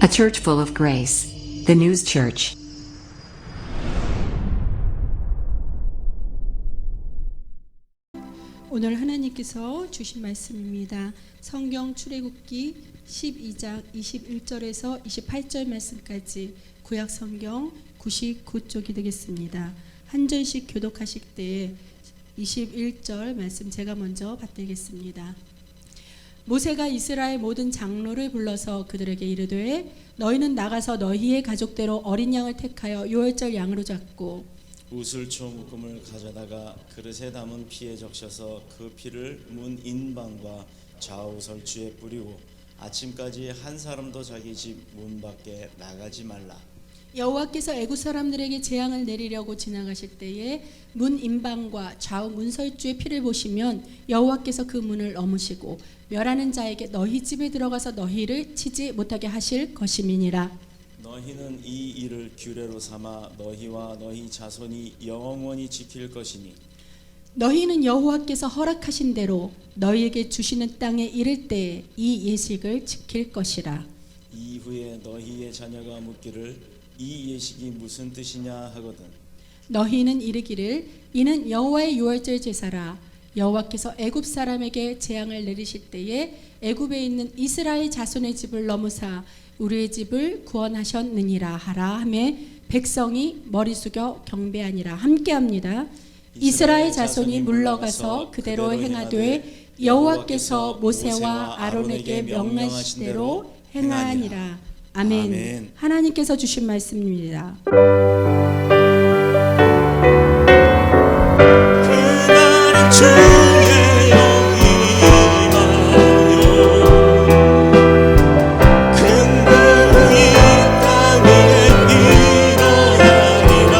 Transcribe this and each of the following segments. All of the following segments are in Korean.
A church full of grace. The News Church. 오늘 하나님께서 주신 말씀입니다. 성경 출애굽기 12장 21절에서 28절 말씀까지 구약 성경 99쪽이 되겠습니다. 한 절씩 교독하실 때에 21절 말씀 제가 먼저 받들겠습니다. 모세가 이스라엘 모든 장로를 불러서 그들에게 이르되 너희는 나가서 너희의 가족대로 어린 양을 택하여 유월절 양으로 잡고 우슬초 묶음을 가져다가 그릇에 담은 피에 적셔서 그 피를 문 인방과 좌우 설주에 뿌리고 아침까지 한 사람도 자기 집 문 밖에 나가지 말라. 여호와께서 애굽 사람들에게 재앙을 내리려고 지나가실 때에 문 인방과 좌우 문설주의 피를 보시면 여호와께서 그 문을 넘으시고 멸하는 자에게 너희 집에 들어가서 너희를 치지 못하게 하실 것임이니라. 너희는 이 일을 규례로 삼아 너희와 너희 자손이 영원히 지킬 것이니 너희는 여호와께서 허락하신 대로 너희에게 주시는 땅에 이를 때에 이 예식을 지킬 것이라. 이후에 너희의 자녀가 묻기를 이 예식이 무슨 뜻이냐 하거든 너희는 이르기를 이는 여호와의 유월절 제사라. 여호와께서 애굽 사람에게 재앙을 내리실 때에 애굽에 있는 이스라엘 자손의 집을 넘으사 우리의 집을 구원하셨느니라 하라 하며 백성이 머리 숙여 경배하니라. 함께합니다. 이스라엘 자손이 물러가서 그대로 행하되 여호와께서 모세와 아론에게 명하신 대로 행하니라. 아멘. 아멘. 하나님께서 주신 말씀입니다. 그날은 주의 영이 임하여 큰 공이 땅 위에 일어나리라.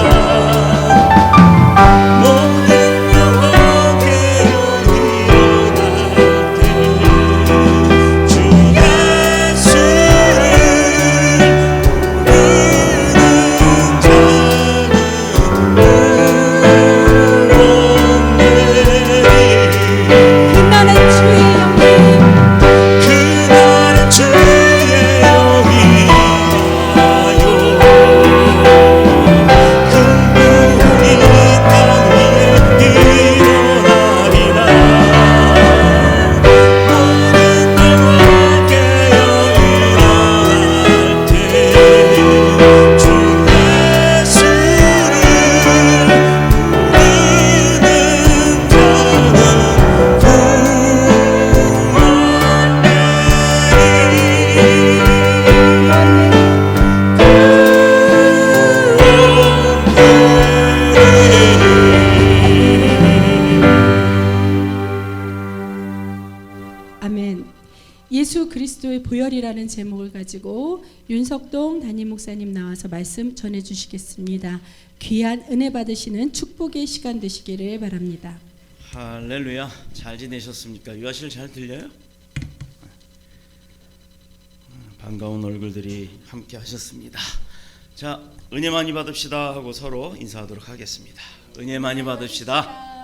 모든 영혼의 일어날 때 주 예수를 부르는 자는 그날은 주의 영이 그날은 주의 영이 임하여 큰 공이 땅 위에 일어나리라. 모든 영혼 깨어 일어날 때 주 예수를 부르는 아멘. 예수 그리스도의 보혈이라는 제목을 가지고 윤석동 담임 목사님 나와서 말씀 전해 주시겠습니다. 귀한 은혜 받으시는 축복의 시간 되시기를 바랍니다. 할렐루야. 잘 지내셨습니까? 유아실 잘 들려요? 반가운 얼굴들이 함께 하셨습니다. 자, 은혜 많이 받읍시다 하고 서로 인사하도록 하겠습니다. 은혜 많이 받읍시다.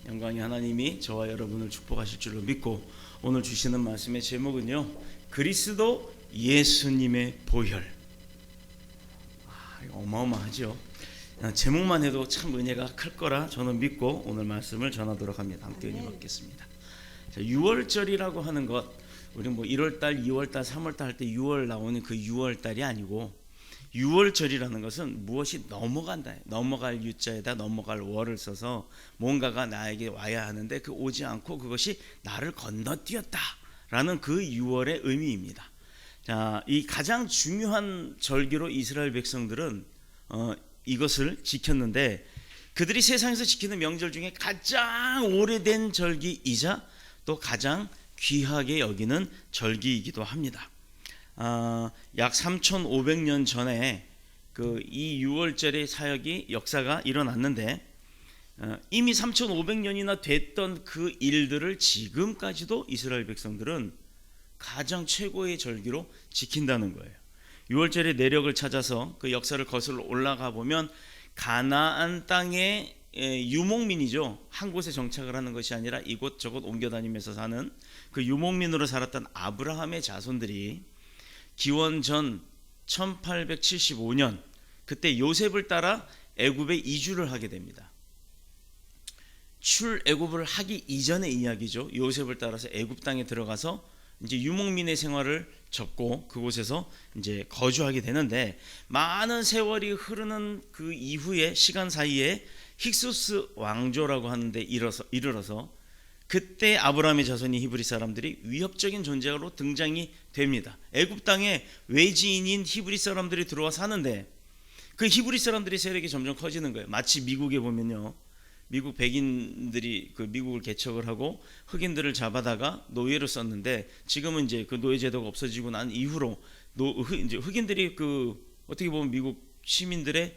영광의 하나님이 저와 여러분을 축복하실 줄로 믿고 오늘 주시는 말씀의 제목은요, 그리스도 예수님의 보혈. 이거 어마어마하죠. 제목만 해도 참 은혜가 클 거라 저는 믿고 오늘 말씀을 전하도록 합니다. 함께 은혜 받겠습니다. 자, 6월절이라고 하는 것, 우리 뭐 1월달, 2월달, 3월달 할 때 6월 나오는 그 6월달이 아니고 6월절이라는 것은 무엇이 넘어간다, 넘어갈 유자에다 넘어갈 월을 써서 뭔가가 나에게 와야 하는데 그 오지 않고 그것이 나를 건너뛰었다라는 그 6월의 의미입니다. 자, 이 가장 중요한 절기로 이스라엘 백성들은 이것을 지켰는데 그들이 세상에서 지키는 명절 중에 가장 오래된 절기이자 또 가장 귀하게 여기는 절기이기도 합니다. 약 3,500년 전에 이 6월절의 사역이 역사가 일어났는데 이미 3,500년이나 됐던 그 일들을 지금까지도 이스라엘 백성들은 가장 최고의 절기로 지킨다는 거예요. 6월절의 내력을 찾아서 그 역사를 거슬러 올라가 보면 가나안 땅의 유목민이죠. 한 곳에 정착을 하는 것이 아니라 이곳저곳 옮겨 다니면서 사는 그 유목민으로 살았던 아브라함의 자손들이 기원전 1875년 그때 요셉을 따라 애굽에 이주를 하게 됩니다. 출애굽을 하기 이전의 이야기죠. 요셉을 따라서 애굽 땅에 들어가서 이제 유목민의 생활을 접고 그곳에서 이제 거주하게 되는데, 많은 세월이 흐르는 그 이후의 시간 사이에 힉소스 왕조라고 하는데 이르러서 그때 아브라함의 자손이 히브리 사람들이 위협적인 존재로 등장이 됩니다. 애굽 땅에 외지인인 히브리 사람들이 들어와 사는데 그 히브리 사람들의 세력이 점점 커지는 거예요. 마치 미국에 보면요, 미국 백인들이 그 미국을 개척을 하고 흑인들을 잡아다가 노예로 썼는데, 지금은 이제 그 노예 제도가 없어지고 난 이후로 이제 흑인들이 그 어떻게 보면 미국 시민들의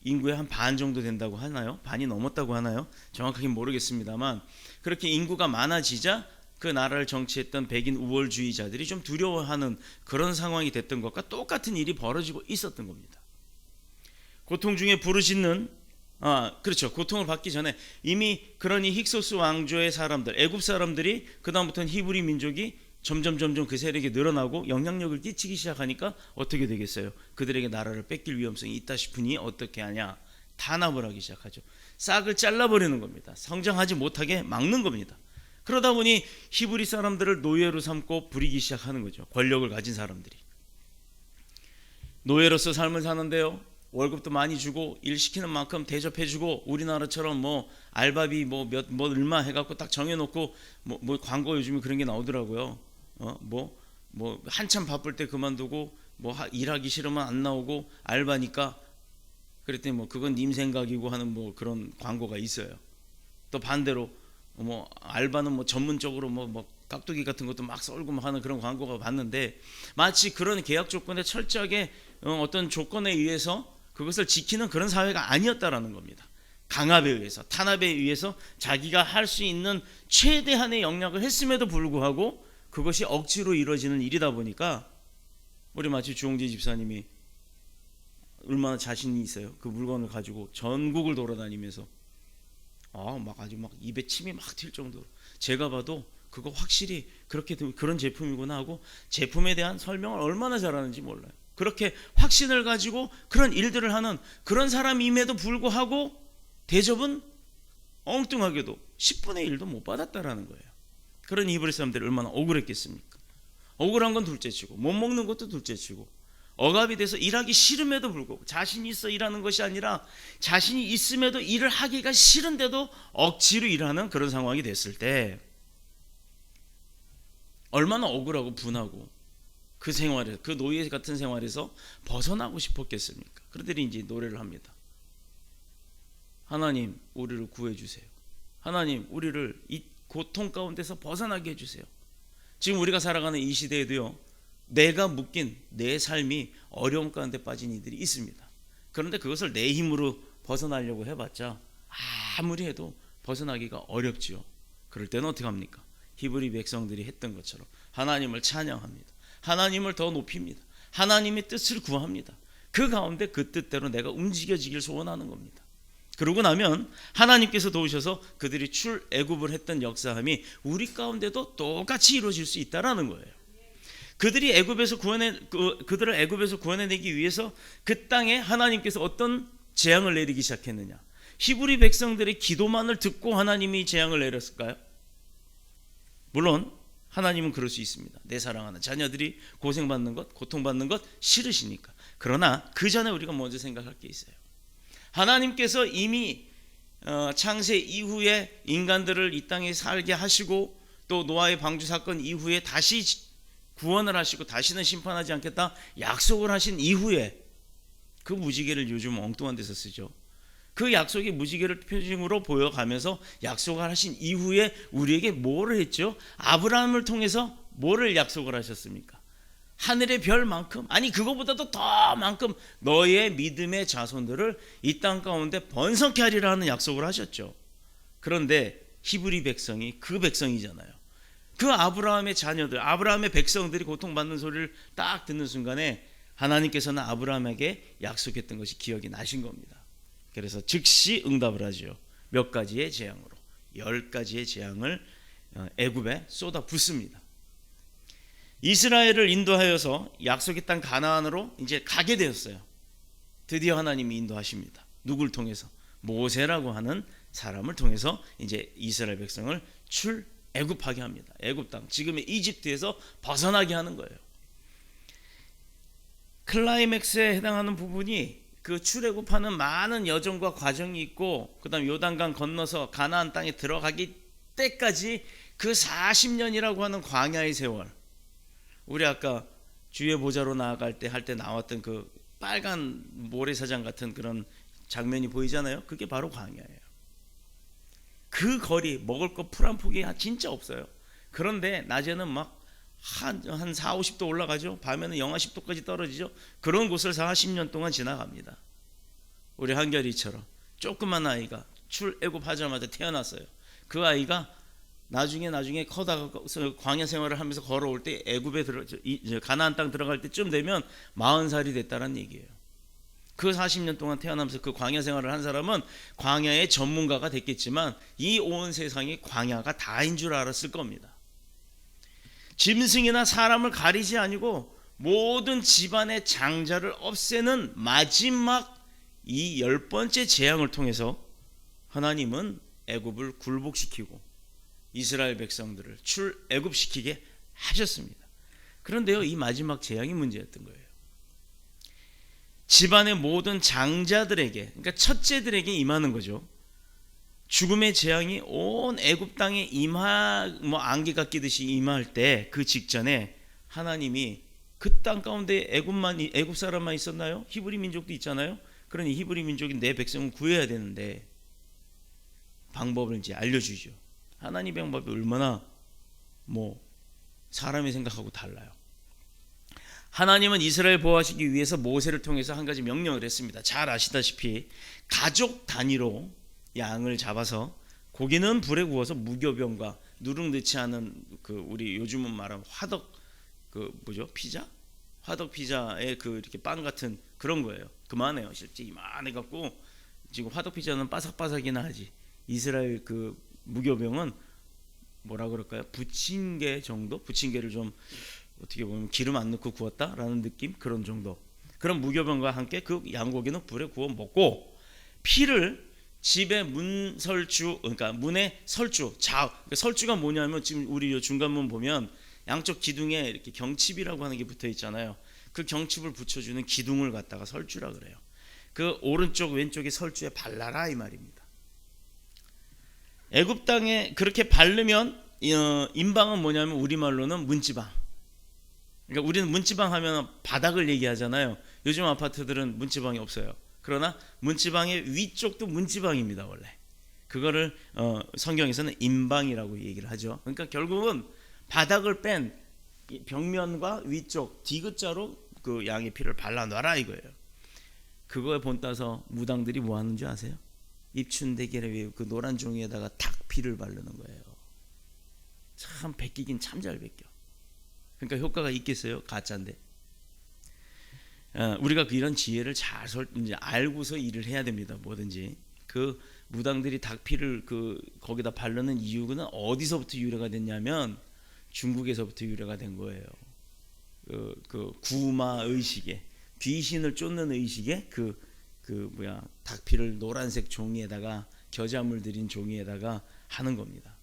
인구의 한 반 정도 된다고 하나요? 반이 넘었다고 하나요? 정확하게 모르겠습니다만, 그렇게 인구가 많아지자 그 나라를 정치했던 백인 우월주의자들이 좀 두려워하는 그런 상황이 됐던 것과 똑같은 일이 벌어지고 있었던 겁니다. 고통 중에 부르짖는, 그렇죠, 고통을 받기 전에 이미 그러니 힉소스 왕조의 사람들, 애굽 사람들이 그 다음부터는 히브리 민족이 점점 그 세력이 늘어나고 영향력을 끼치기 시작하니까 어떻게 되겠어요? 그들에게 나라를 뺏길 위험성이 있다 싶으니 어떻게 하냐? 탄압을 하기 시작하죠. 싹을 잘라버리는 겁니다. 성장하지 못하게 막는 겁니다. 그러다 보니 히브리 사람들을 노예로 삼고 부리기 시작하는 거죠. 권력을 가진 사람들이. 노예로서 삶을 사는데요, 월급도 많이 주고 일 시키는 만큼 대접해주고, 우리나라처럼 뭐 알바비 뭐 얼마 해갖고 딱 정해놓고 뭐 광고 요즘에 그런 게 나오더라고요. 뭐 한참 바쁠 때 그만두고 뭐 일하기 싫으면 안 나오고 알바니까, 그랬더니 뭐 그건 님 생각이고 하는 뭐 그런 광고가 있어요. 또 반대로 뭐 알바는 뭐 전문적으로 뭐 깍두기 같은 것도 막 썰고 막 하는 그런 광고가 봤는데, 마치 그런 계약 조건에 철저하게 어떤 조건에 의해서 그것을 지키는 그런 사회가 아니었다라는 겁니다. 강압에 의해서, 탄압에 의해서 자기가 할 수 있는 최대한의 영역을 했음에도 불구하고 그것이 억지로 이루어지는 일이다 보니까, 우리 마치 주홍재 집사님이 얼마나 자신이 있어요. 그 물건을 가지고 전국을 돌아다니면서 막 아주 막 입에 침이 막 튈 정도로, 제가 봐도 그거 확실히 그렇게 그런 제품이구나 하고 제품에 대한 설명을 얼마나 잘하는지 몰라요. 그렇게 확신을 가지고 그런 일들을 하는 그런 사람임에도 불구하고 대접은 엉뚱하게도 10분의 1도 못 받았다라는 거예요. 그런 히브리 사람들이 얼마나 억울했겠습니까? 억울한 건 둘째치고 못 먹는 것도 둘째치고, 억압이 돼서 일하기 싫음에도 불구하고, 자신이 있어 일하는 것이 아니라 자신이 있음에도 일을 하기가 싫은데도 억지로 일하는 그런 상황이 됐을 때 얼마나 억울하고 분하고 그 생활에, 그 노예 같은 생활에서 벗어나고 싶었겠습니까? 그들이 이제 노래를 합니다. 하나님, 우리를 구해주세요. 하나님, 우리를 이 고통 가운데서 벗어나게 해주세요. 지금 우리가 살아가는 이 시대에도요, 내가 묶인 내 삶이 어려움 가운데 빠진 이들이 있습니다. 그런데 그것을 내 힘으로 벗어나려고 해봤자 아무리 해도 벗어나기가 어렵지요. 그럴 때는 어떻게 합니까? 히브리 백성들이 했던 것처럼 하나님을 찬양합니다. 하나님을 더 높입니다. 하나님의 뜻을 구합니다. 그 가운데 그 뜻대로 내가 움직여지길 소원하는 겁니다. 그러고 나면 하나님께서 도우셔서 그들이 출애굽을 했던 역사함이 우리 가운데도 똑같이 이루어질 수 있다라는 거예요. 그들이 그들을 애굽에서 구원해내기 위해서 그 땅에 하나님께서 어떤 재앙을 내리기 시작했느냐? 히브리 백성들의 기도만을 듣고 하나님이 재앙을 내렸을까요? 물론 하나님은 그럴 수 있습니다. 내 사랑하는 자녀들이 고생받는 것, 고통받는 것 싫으시니까. 그러나 그 전에 우리가 먼저 생각할 게 있어요. 하나님께서 이미 창세 이후에 인간들을 이 땅에 살게 하시고, 또 노아의 방주 사건 이후에 다시 구원을 하시고 다시는 심판하지 않겠다 약속을 하신 이후에, 그 무지개를 요즘 엉뚱한 데서 쓰죠. 그 약속의 무지개를 표징으로 보여가면서 약속을 하신 이후에 우리에게 뭐를 했죠? 아브라함을 통해서 뭐를 약속을 하셨습니까? 하늘의 별만큼, 아니 그거보다도 더 만큼 너의 믿음의 자손들을 이 땅 가운데 번성케 하리라 하는 약속을 하셨죠. 그런데 히브리 백성이 그 백성이잖아요. 그 아브라함의 자녀들, 아브라함의 백성들이 고통받는 소리를 딱 듣는 순간에 하나님께서는 아브라함에게 약속했던 것이 기억이 나신 겁니다. 그래서 즉시 응답을 하죠. 몇 가지의 재앙으로 10가지의 재앙을 애굽에 쏟아 붓습니다. 이스라엘을 인도하여서 약속의 땅 가나안으로 이제 가게 되었어요. 드디어 하나님이 인도하십니다. 누굴 통해서? 모세라고 하는 사람을 통해서 이제 이스라엘 백성을 출애굽하게 합니다. 애굽 땅, 지금의 이집트에서 벗어나게 하는 거예요. 클라이맥스에 해당하는 부분이 그 출애굽하는 많은 여정과 과정이 있고, 그다음 요단강 건너서 가나안 땅에 들어가기 때까지 그 40년이라고 하는 광야의 세월. 우리 아까 주의 보좌로 나아갈 때 할 때 나왔던 그 빨간 모래사장 같은 그런 장면이 보이잖아요. 그게 바로 광야예요. 그 거리 먹을 거 풀 한 폭이 진짜 없어요. 그런데 낮에는 막 한 4, 50도 올라가죠. 밤에는 영하 10도까지 떨어지죠. 그런 곳을 40년 동안 지나갑니다. 우리 한결이처럼 조그만 아이가 출애굽하자마자 태어났어요. 그 아이가 나중에 커다가 광야 생활을 하면서 걸어올 때 애굽에 가나안 땅 들어갈 때쯤 되면 40살이 됐다는 얘기예요. 그 40년 동안 태어나면서 그 광야 생활을 한 사람은 광야의 전문가가 됐겠지만 이 온 세상이 광야가 다인 줄 알았을 겁니다. 짐승이나 사람을 가리지 아니고 모든 집안의 장자를 없애는 마지막 이 10번째 재앙을 통해서 하나님은 애굽을 굴복시키고 이스라엘 백성들을 출애굽시키게 하셨습니다. 그런데요, 이 마지막 재앙이 문제였던 거예요. 집안의 모든 장자들에게, 그러니까 첫째들에게 임하는 거죠. 죽음의 재앙이 온 애굽 땅에 안개가 끼듯이 임할 때 그 직전에 하나님이 그 땅 가운데 애굽 사람만 있었나요? 히브리 민족도 있잖아요. 그러니 히브리 민족이 내 백성을 구해야 되는데 방법을 이제 알려주죠. 하나님의 방법이 얼마나 사람이 생각하고 달라요. 하나님은 이스라엘 보호하시기 위해서 모세를 통해서 한 가지 명령을 했습니다. 잘 아시다시피 가족 단위로 양을 잡아서 고기는 불에 구워서 무교병과 누룩 넣지 않은 그 우리 요즘은 말하는 화덕 피자? 화덕 피자의 그 이렇게 빵 같은 그런 거예요. 그만해요. 실제 이만해 갖고 지금 화덕 피자는 바삭바삭이나 하지. 이스라엘 그 무교병은 뭐라 그럴까요? 부침개 정도? 부침개를 좀 어떻게 보면 기름 안 넣고 구웠다라는 느낌? 그런 정도. 그런 무교병과 함께 그 양고기는 불에 구워 먹고 피를 집의 문설주, 그러니까 문의 설주, 그러니까 설주가 뭐냐면 지금 우리 중간문 보면 양쪽 기둥에 이렇게 경칩이라고 하는 게 붙어 있잖아요. 그 경칩을 붙여주는 기둥을 갖다가 설주라 그래요. 그 오른쪽 왼쪽에 설주에 발라라 이 말입니다. 애굽 땅에 그렇게 바르면 임방은 뭐냐면 우리말로는 문지방. 그러니까 우리는 문지방 하면 바닥을 얘기하잖아요. 요즘 아파트들은 문지방이 없어요. 그러나 문지방의 위쪽도 문지방입니다. 원래 그거를 성경에서는 임방이라고 얘기를 하죠. 그러니까 결국은 바닥을 뺀 벽면과 위쪽 디귿자로 그 양의 피를 발라놔라 이거예요. 그거에 본따서 무당들이 뭐 하는 줄 아세요? 입춘대길에 그 노란 종이에다가 탁 피를 바르는 거예요. 참 베끼긴 참 잘 베껴. 그러니까 효과가 있겠어요? 가짜인데. 우리가 이런 지혜를 잘 이제 알고서 일을 해야 됩니다. 뭐든지 그 무당들이 닭피를 거기다 바르는 이유는 어디서부터 유래가 됐냐면 중국에서부터 유래가 된 거예요. 그 구마 의식에 귀신을 쫓는 의식에 닭피를 노란색 종이에다가 겨자물 들인 종이에다가 하는 겁니다.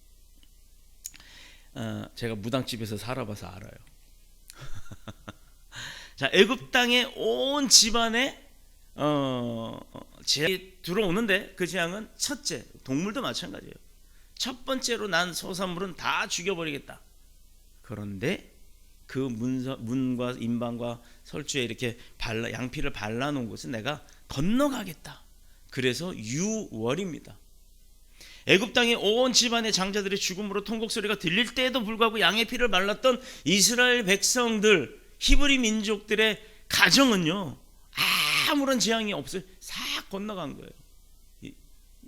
제가 무당집에서 살아봐서 알아요. 자, 애굽 땅에 온 집안에 재앙이 들어오는데 그 재앙은 첫째, 동물도 마찬가지예요. 첫 번째로 난 소산물은 다 죽여버리겠다. 그런데 그 문과 임방과 설주에 이렇게 양피를 발라놓은 곳은 내가 건너가겠다. 그래서 유월입니다. 애굽 땅에 온 집안의 장자들의 죽음으로 통곡 소리가 들릴 때에도 불구하고 양의 피를 발랐던 이스라엘 백성들, 히브리 민족들의 가정은요 아무런 재앙이 없어요. 싹 건너간 거예요.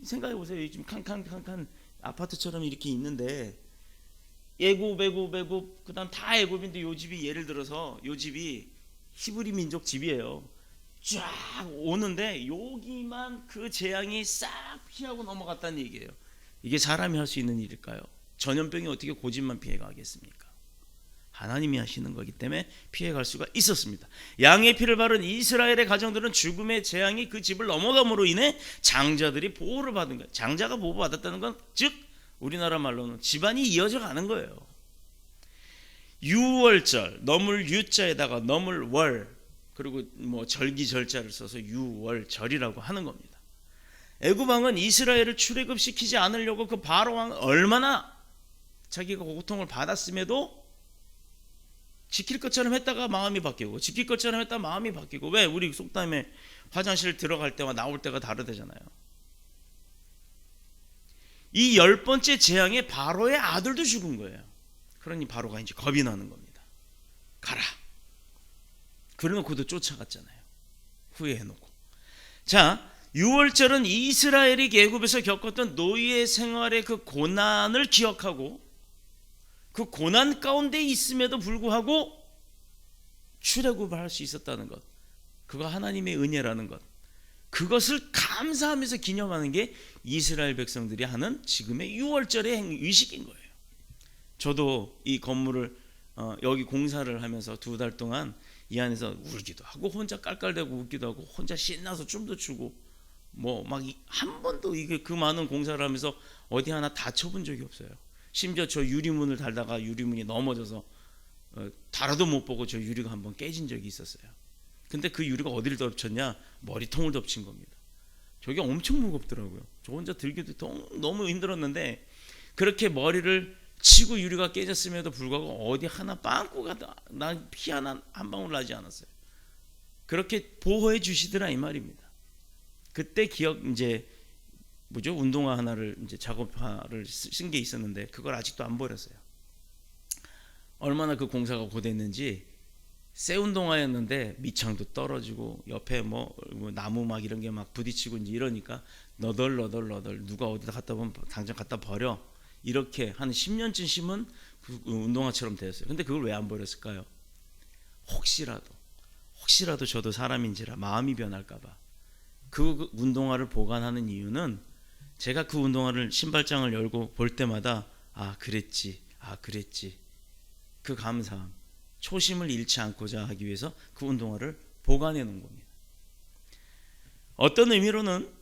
생각해 보세요. 지금 칸칸칸칸 아파트처럼 이렇게 있는데 애굽 그다음 다 애굽인데 요 집이 예를 들어서 요 집이 히브리 민족 집이에요. 쫙 오는데 여기만 그 재앙이 싹 피하고 넘어갔다는 얘기예요. 이게 사람이 할 수 있는 일일까요? 전염병이 어떻게 고집만 피해가겠습니까? 하나님이 하시는 거기 때문에 피해갈 수가 있었습니다. 양의 피를 바른 이스라엘의 가정들은 죽음의 재앙이 그 집을 넘어감으로 인해 장자들이 보호를 받은 거예요. 장자가 보호받았다는 건 즉 우리나라 말로는 집안이 이어져 가는 거예요. 유월절, 넘을 유자에다가 넘을 월, 그리고 뭐 절기절자를 써서 유월절이라고 하는 겁니다. 애굽 왕은 이스라엘을 출애굽시키지 않으려고 그 바로 왕은 얼마나 자기가 고통을 받았음에도 지킬 것처럼 했다가 마음이 바뀌고 지킬 것처럼 했다가 마음이 바뀌고. 왜? 우리 속담에 화장실 들어갈 때와 나올 때가 다르대잖아요. 이 10번째 재앙에 바로의 아들도 죽은 거예요. 그러니 바로가 이제 겁이 나는 겁니다. 가라. 그래놓고도 쫓아갔잖아요. 후회해놓고. 자, 유월절은 이스라엘이 애굽에서 겪었던 노예 생활의 그 고난을 기억하고 그 고난 가운데 있음에도 불구하고 출애굽을 할 수 있었다는 것, 그거 하나님의 은혜라는 것, 그것을 감사하면서 기념하는 게 이스라엘 백성들이 하는 지금의 유월절의 의식인 거예요. 저도 이 건물을 여기 공사를 하면서 2달 동안 이 안에서 울기도 하고 혼자 깔깔대고 웃기도 하고 혼자 신나서 춤도 추고 뭐 막 한 번도 이게 그 많은 공사를 하면서 어디 하나 다쳐본 적이 없어요. 심지어 저 유리문을 달다가 유리문이 넘어져서 달아도 못 보고 저 유리가 한번 깨진 적이 있었어요. 근데 그 유리가 어디를 덮쳤냐? 머리통을 덮친 겁니다. 저게 엄청 무겁더라고요. 저 혼자 들기도 너무 힘들었는데 그렇게 머리를 치고 유리가 깨졌음에도 불구하고 어디 하나 빵꾸가 난 피 하나 한 방울 나지 않았어요. 그렇게 보호해 주시더라 이 말입니다. 그때 이제 뭐죠? 운동화 하나를 이제 작업화를 쓴 게 있었는데 그걸 아직도 안 버렸어요. 얼마나 그 공사가 고됐는지 새 운동화였는데 밑창도 떨어지고 옆에 뭐 나무 막 이런 게 막 부딪히고 이제 이러니까 너덜 누가 어디다 갖다 보면 당장 갖다 버려. 이렇게 한 10년쯤 심은 그 운동화처럼 되었어요. 근데 그걸 왜 안 버렸을까요? 혹시라도 저도 사람인지라 마음이 변할까봐. 그 운동화를 보관하는 이유는 제가 그 운동화를 신발장을 열고 볼 때마다 그랬지 그 감사함, 초심을 잃지 않고자 하기 위해서 그 운동화를 보관해 놓은 겁니다. 어떤 의미로는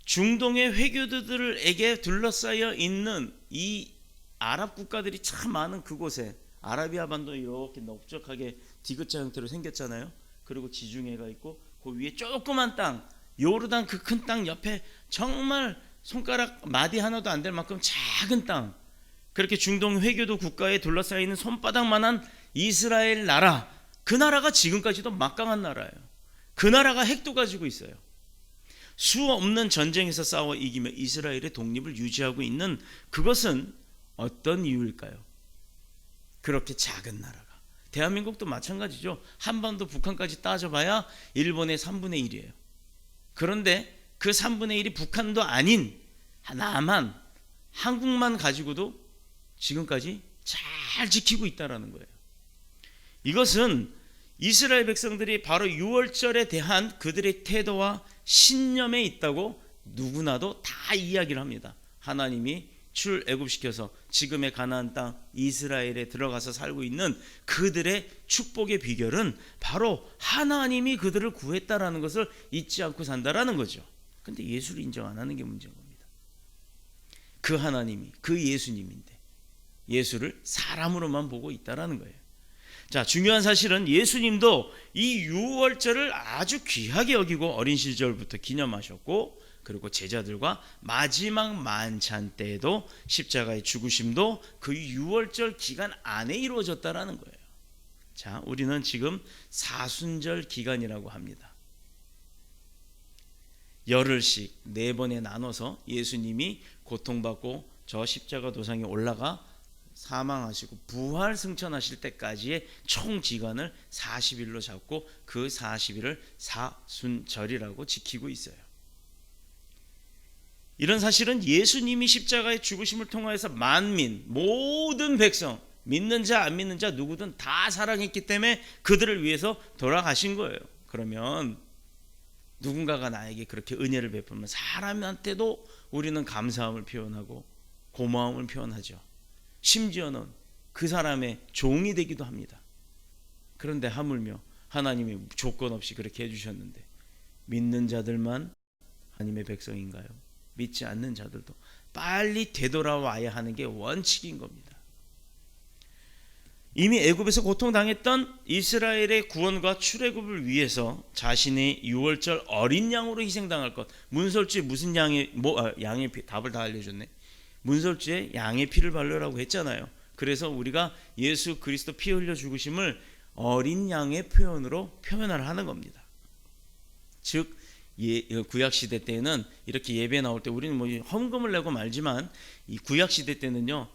중동의 회교도들에게 둘러싸여 있는 이 아랍 국가들이 참 많은 그곳에, 아라비아 반도 이렇게 넓적하게 디귿자 형태로 생겼잖아요. 그리고 지중해가 있고 그 위에 조그만 땅, 요르단 그 큰 땅 옆에 정말 손가락 마디 하나도 안 될 만큼 작은 땅, 그렇게 중동 회교도 국가에 둘러싸여 있는 손바닥만한 이스라엘 나라, 그 나라가 지금까지도 막강한 나라예요. 그 나라가 핵도 가지고 있어요. 수 없는 전쟁에서 싸워 이기며 이스라엘의 독립을 유지하고 있는 그것은 어떤 이유일까요? 그렇게 작은 나라가. 대한민국도 마찬가지죠. 한반도 북한까지 따져봐야 일본의 3분의 1이에요. 그런데 그 3분의 1이 북한도 아닌 남한, 한국만 가지고도 지금까지 잘 지키고 있다는 거예요. 이것은 이스라엘 백성들이 바로 유월절에 대한 그들의 태도와 신념에 있다고 누구나도 다 이야기를 합니다. 하나님이 출애굽시켜서 지금의 가나안 땅 이스라엘에 들어가서 살고 있는 그들의 축복의 비결은 바로 하나님이 그들을 구했다라는 것을 잊지 않고 산다라는 거죠. 근데 예수를 인정 안 하는 게 문제인 겁니다. 그 하나님이, 그 예수님인데 예수를 사람으로만 보고 있다라는 거예요. 자, 중요한 사실은 예수님도 이 유월절을 아주 귀하게 여기고 어린 시절부터 기념하셨고, 그리고 제자들과 마지막 만찬 때에도 십자가의 죽으심도 그 유월절 기간 안에 이루어졌다라는 거예요. 자, 우리는 지금 사순절 기간이라고 합니다. 열흘씩 4번에 나눠서 예수님이 고통받고 저 십자가 도상에 올라가 사망하시고 부활 승천하실 때까지의 총 기간을 40일로 잡고 그 40일을 사순절이라고 지키고 있어요. 이런 사실은 예수님이 십자가의 죽으심을 통하여서 만민, 모든 백성, 믿는 자 안 믿는 자 누구든 다 사랑했기 때문에 그들을 위해서 돌아가신 거예요. 그러면 누군가가 나에게 그렇게 은혜를 베풀면 사람한테도 우리는 감사함을 표현하고 고마움을 표현하죠. 심지어는 그 사람의 종이 되기도 합니다. 그런데 하물며 하나님이 조건 없이 그렇게 해주셨는데 믿는 자들만 하나님의 백성인가요? 믿지 않는 자들도 빨리 되돌아와야 하는 게 원칙인 겁니다. 이미 애굽에서 고통당했던 이스라엘의 구원과 출애굽을 위해서 자신의 유월절 어린 양으로 희생당할 것. 문설주에 무슨 양의 피, 답을 다 알려줬네. 문설주에 양의 피를 바르라고 했잖아요. 그래서 우리가 예수 그리스도 피 흘려 죽으심을 어린 양의 표현으로 표현을 하는 겁니다. 즉 구약 시대 때는 이렇게 예배 나올 때 우리는 뭐 헌금을 내고 말지만 이 구약 시대 때는요,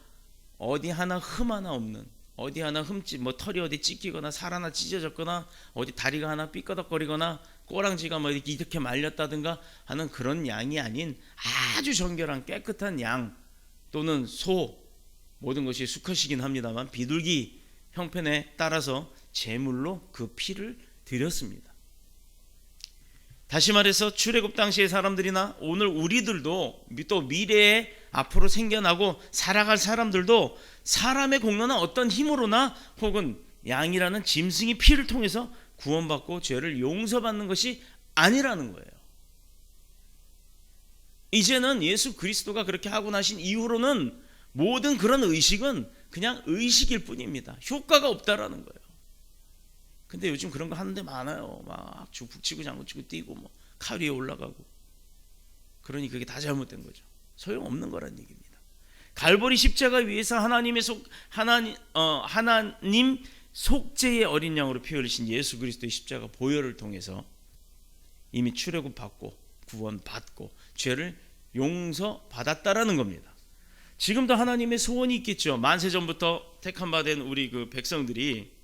어디 하나 흠 하나 없는, 어디 하나 흠집, 뭐 털이 어디 찢기거나 살 하나 찢어졌거나 어디 다리가 하나 삐꺼덕거리거나 꼬랑지가 뭐 이렇게 말렸다든가 하는 그런 양이 아닌 아주 정결한 깨끗한 양 또는 소, 모든 것이 수컷이긴 합니다만 비둘기 형편에 따라서 제물로 그 피를 드렸습니다. 다시 말해서 출애굽 당시의 사람들이나 오늘 우리들도 또 미래에 앞으로 생겨나고 살아갈 사람들도 사람의 공로나 어떤 힘으로나 혹은 양이라는 짐승의 피를 통해서 구원받고 죄를 용서받는 것이 아니라는 거예요. 이제는 예수 그리스도가 그렇게 하고 나신 이후로는 모든 그런 의식은 그냥 의식일 뿐입니다. 효과가 없다라는 거예요. 근데 요즘 그런 거 하는데 많아요. 막 북치고 장구치고 뛰고 뭐 칼 위에 올라가고. 그러니 그게 다 잘못된 거죠. 소용없는 거란 얘기입니다. 갈보리 십자가 위에서 하나님 속죄의 어린 양으로 피 흘리신 예수 그리스도의 십자가 보혈을 통해서 이미 출애굽 받고 구원 받고 죄를 용서받았다라는 겁니다. 지금도 하나님의 소원이 있겠죠. 만세전부터 택한 바 된 우리 그 백성들이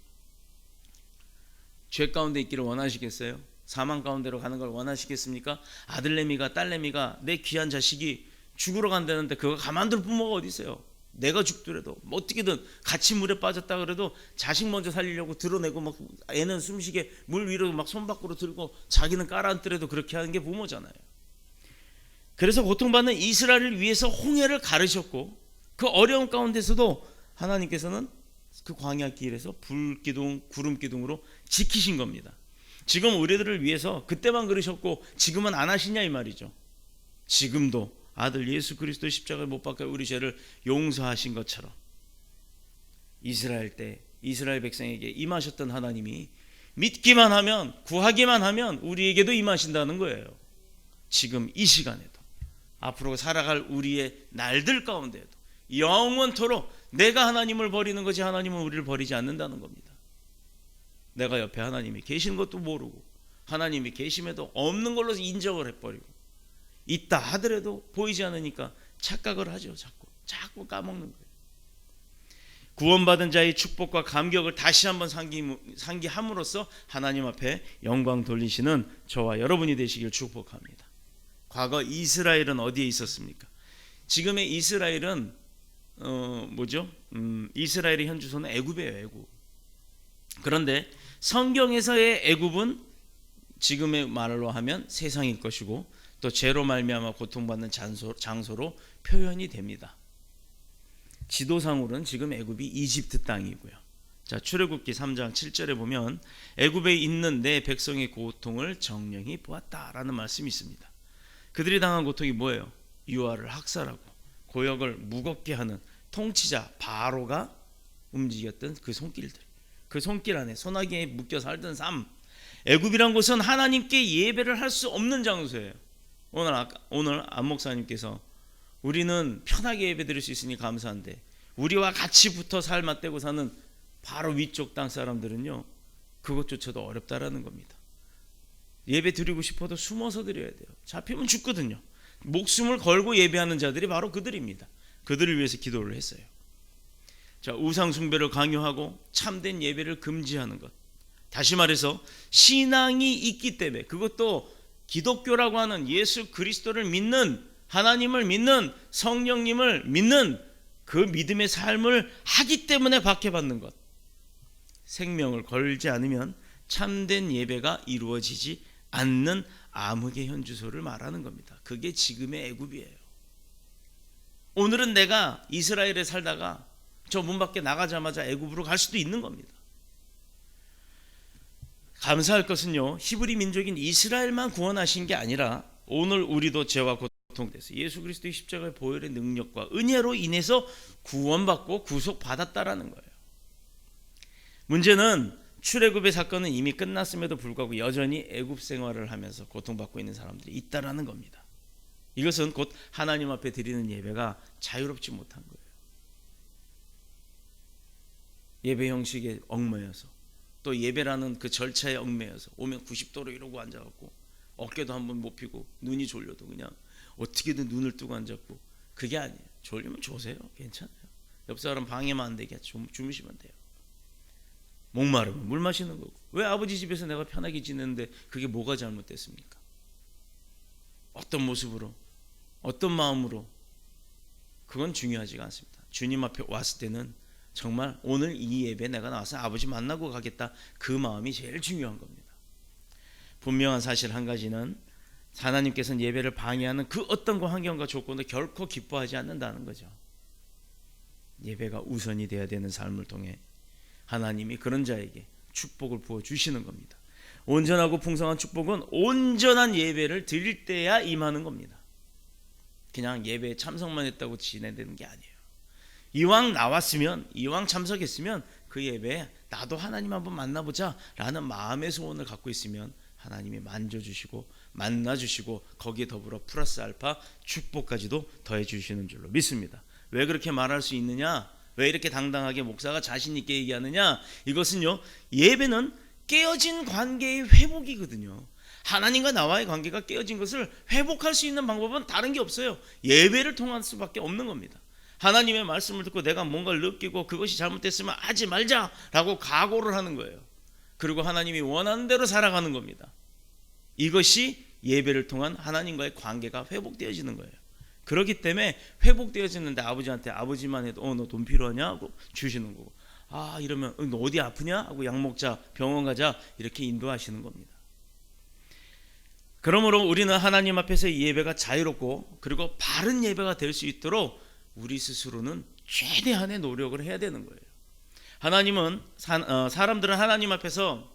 죄 가운데 있기를 원하시겠어요? 사망 가운데로 가는 걸 원하시겠습니까? 아들내미가 딸내미가 내 귀한 자식이 죽으러 간다는데 그거 가만둘 부모가 어디 있어요? 내가 죽더라도 뭐 어떻게든 같이 물에 빠졌다 그래도 자식 먼저 살리려고 드러내고 막 애는 숨쉬게 물 위로 막 손 밖으로 들고 자기는 깔아앉더라도 그렇게 하는 게 부모잖아요. 그래서 고통받는 이스라엘을 위해서 홍해를 가르셨고 그 어려움 가운데서도 하나님께서는 그 광야 길에서 불기둥 구름기둥으로 지키신 겁니다. 지금 우리들을 위해서 그때만 그러셨고 지금은 안 하시냐 이 말이죠. 지금도 아들 예수 그리스도 십자가에 못 박혀 우리 죄를 용서하신 것처럼 이스라엘 때 이스라엘 백성에게 임하셨던 하나님이 믿기만 하면 구하기만 하면 우리에게도 임하신다는 거예요. 지금 이 시간에도 앞으로 살아갈 우리의 날들 가운데에도 영원토록 내가 하나님을 버리는 거지 하나님은 우리를 버리지 않는다는 겁니다. 내가 옆에 하나님이 계시는 것도 모르고 하나님이 계심에도 없는 걸로 인정을 해버리고 있다 하더라도 보이지 않으니까 착각을 하죠. 자꾸 까먹는 거예요. 구원받은 자의 축복과 감격을 다시 한번 상기함으로써 하나님 앞에 영광 돌리시는 저와 여러분이 되시길 축복합니다. 과거 이스라엘은 어디에 있었습니까? 지금의 이스라엘은 이스라엘의 현 주소는 애굽이에요. 애굽. 그런데 성경에서의 애굽은 지금의 말로 하면 세상일 것이고 또 죄로 말미암아 고통받는 장소로 표현이 됩니다. 지도상으로는 지금 애굽이 이집트 땅이고요. 자, 출애굽기 3장 7절에 보면 애굽에 있는 내 백성의 고통을 정령히 보았다라는 말씀이 있습니다. 그들이 당한 고통이 뭐예요? 유아를 학살하고 고역을 무겁게 하는 통치자 바로가 움직였던 그 손길들, 그 손길 안에 소나기에 묶여 살던 삶. 애굽이란 곳은 하나님께 예배를 할 수 없는 장소예요. 오늘 안 목사님께서 우리는 편하게 예배 드릴 수 있으니 감사한데 우리와 같이 붙어 삶아떼고 사는 바로 위쪽 땅 사람들은요 그것조차도 어렵다라는 겁니다. 예배 드리고 싶어도 숨어서 드려야 돼요. 잡히면 죽거든요. 목숨을 걸고 예배하는 자들이 바로 그들입니다. 그들을 위해서 기도를 했어요. 자, 우상 숭배를 강요하고 참된 예배를 금지하는 것. 다시 말해서 신앙이 있기 때문에 그것도 기독교라고 하는 예수 그리스도를 믿는 하나님을 믿는 성령님을 믿는 그 믿음의 삶을 하기 때문에 박해받는 것. 생명을 걸지 않으면 참된 예배가 이루어지지 않는 암흑의 현주소를 말하는 겁니다. 그게 지금의 애굽이에요. 오늘은 내가 이스라엘에 살다가 저 문 밖에 나가자마자 애굽으로 갈 수도 있는 겁니다. 감사할 것은요, 히브리 민족인 이스라엘만 구원하신 게 아니라 오늘 우리도 죄와 고통돼서 예수 그리스도의 십자가의 보혈의 능력과 은혜로 인해서 구원받고 구속받았다라는 거예요. 문제는 출애굽의 사건은 이미 끝났음에도 불구하고 여전히 애굽 생활을 하면서 고통받고 있는 사람들이 있다라는 겁니다. 이것은 곧 하나님 앞에 드리는 예배가 자유롭지 못한 거예요. 예배 형식에 얽매여서, 또 예배라는 그 절차에 얽매여서 오면 90도로 이러고 앉아갖고 어깨도 한번 못 펴고 눈이 졸려도 그냥 어떻게든 눈을 뜨고 앉았고, 그게 아니에요. 졸리면 조세요. 괜찮아요. 옆 사람 방해만 안 되게 주무시면 돼요. 목마르면 물 마시는 거고. 왜 아버지 집에서 내가 편하게 지내는데 그게 뭐가 잘못됐습니까? 어떤 모습으로, 어떤 마음으로, 그건 중요하지가 않습니다. 주님 앞에 왔을 때는 정말 오늘 이 예배 내가 나와서 아버지 만나고 가겠다, 그 마음이 제일 중요한 겁니다. 분명한 사실 한 가지는 하나님께서는 예배를 방해하는 그 어떤 환경과 조건도 결코 기뻐하지 않는다는 거죠. 예배가 우선이 되어야 되는 삶을 통해 하나님이 그런 자에게 축복을 부어주시는 겁니다. 온전하고 풍성한 축복은 온전한 예배를 드릴 때야 임하는 겁니다. 그냥 예배에 참석만 했다고 지내는 게 아니에요. 이왕 나왔으면, 이왕 참석했으면 그 예배에 나도 하나님 한번 만나보자 라는 마음의 소원을 갖고 있으면 하나님이 만져주시고 만나주시고 거기에 더불어 플러스 알파 축복까지도 더해 주시는 줄로 믿습니다. 왜 그렇게 말할 수 있느냐? 왜 이렇게 당당하게 목사가 자신 있게 얘기하느냐? 이것은요, 예배는 깨어진 관계의 회복이거든요. 하나님과 나와의 관계가 깨어진 것을 회복할 수 있는 방법은 다른 게 없어요. 예배를 통할 수밖에 없는 겁니다. 하나님의 말씀을 듣고 내가 뭔가를 느끼고 그것이 잘못됐으면 하지 말자라고 각오를 하는 거예요. 그리고 하나님이 원하는 대로 살아가는 겁니다. 이것이 예배를 통한 하나님과의 관계가 회복되어지는 거예요. 그렇기 때문에 회복되어지는데 아버지한테 아버지만 해도 너 돈 필요하냐 하고 주시는 거고, 이러면 너 어디 아프냐 하고 약 먹자, 병원 가자, 이렇게 인도하시는 겁니다. 그러므로 우리는 하나님 앞에서 이 예배가 자유롭고 그리고 바른 예배가 될 수 있도록 우리 스스로는 최대한의 노력을 해야 되는 거예요. 하나님은 사람들은 하나님 앞에서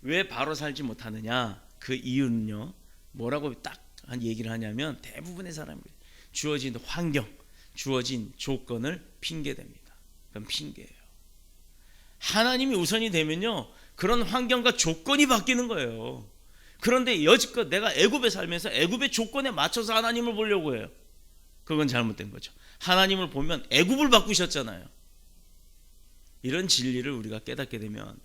왜 바로 살지 못하느냐, 그 이유는요, 뭐라고 딱 한 얘기를 하냐면 대부분의 사람들이 주어진 환경, 주어진 조건을 핑계댑니다. 그건 핑계예요. 하나님이 우선이 되면요, 그런 환경과 조건이 바뀌는 거예요. 그런데 여지껏 내가 애굽에 살면서 애굽의 조건에 맞춰서 하나님을 보려고 해요. 그건 잘못된 거죠. 하나님을 보면 애굽을 바꾸셨잖아요. 이런 진리를 우리가 깨닫게 되면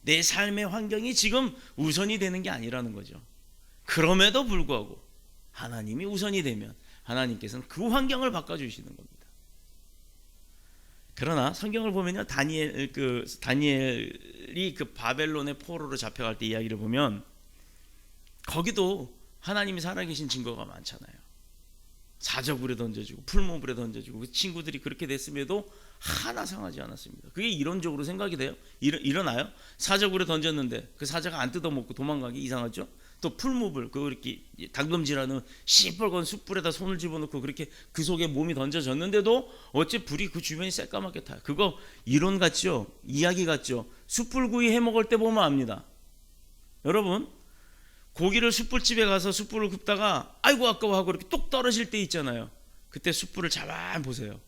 내 삶의 환경이 지금 우선이 되는 게 아니라는 거죠. 그럼에도 불구하고 하나님이 우선이 되면 하나님께서는 그 환경을 바꿔주시는 겁니다. 그러나 성경을 보면요, 다니엘이 그 바벨론의 포로로 잡혀갈 때 이야기를 보면 거기도 하나님이 살아계신 증거가 많잖아요. 사저굴에 던져주고 풀무불에 던져주고 그 친구들이 그렇게 됐음에도 하나 상하지 않았습니다. 그게 이론적으로 생각이 돼요? 일어나요? 사저굴에 던졌는데 그 사자가 안 뜯어먹고 도망가기 이상하죠? 또 풀무불, 그렇게 당금지라는 시뻘건 숯불에다 손을 집어넣고 그렇게 그 속에 몸이 던져졌는데도 어째 불이 그 주변이 새까맣게 타요. 그거 이론 같죠? 이야기 같죠? 숯불구이 해먹을 때 보면 압니다. 여러분, 고기를 숯불집에 가서 숯불을 굽다가 아이고 아까워하고 이렇게 뚝 떨어질 때 있잖아요. 그때 숯불을 잡아 보세요.